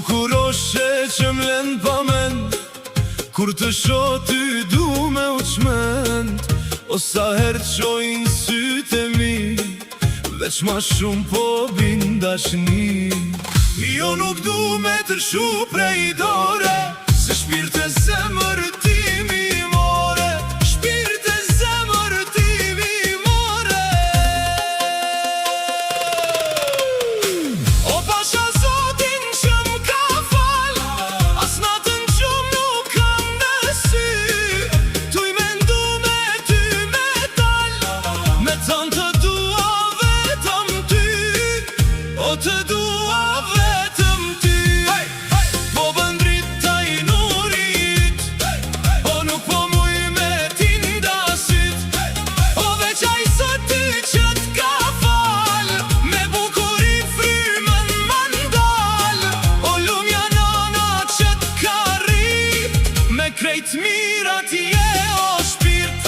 Bukuroshe që m'len pa mend, kur të shoh ty du me u qmend. O sa her qojnë sytë e mi, veç ma shumë po bin dashni. Jo nuk du me tërshu prej dore, se shpirt e zemër ti mi more. Shpirt e zemër ti mi more. O pasha Zotin që m'ka fal, as natën gjumë nuk kam në sy. Tuj me ndu me ty me dal, me tanë të dua vetëm ty. O të dua vetëm ty. Po bën drita i nurit, o nuk po muj me ti ndasit. O veç ai sot ty që t'ka fal, me bukuri frymën mandal. O lumja nana që t'ka rrit, me krejt mirat je o shpirt.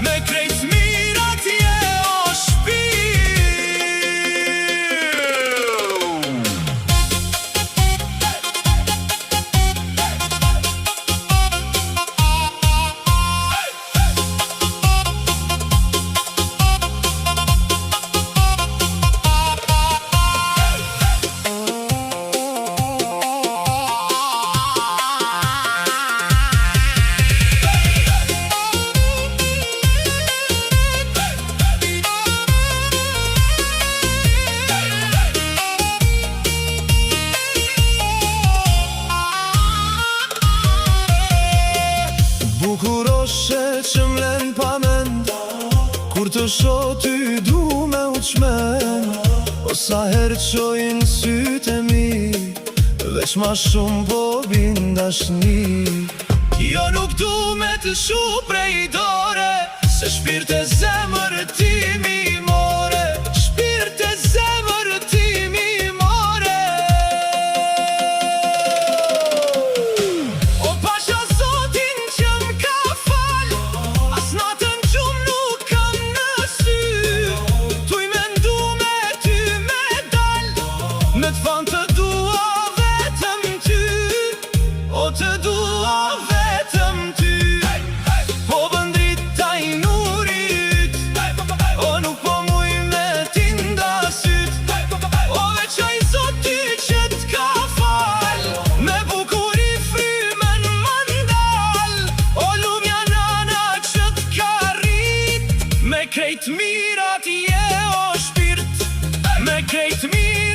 Me krejt mirat je o shpirt. Bukuroshe që m'len pa mend, kur të shoh ty du me u qmend. O sa her qojnë sytë e mi, veç ma shumë po bin dashni. Jo nuk du me të shu prej dore, se shpirt e zemër ti mi more. Shpirt e zemër ti mi more. O pasha Zotin që m'ka fal, as natën gjumë nuk kam në sy. Tuj me ndu me ty me dal, me t'fan të dua vetëm ty. O të dua vetëm ty. Po bën drita i nurit, o nuk po muj me ti ndasit. O veç ai Zot ty që t'ka fal, me bukuri frymën mandal. O lumja nana që t'ka rrit, me krejt mirat je o shpirt. Me krejt mirat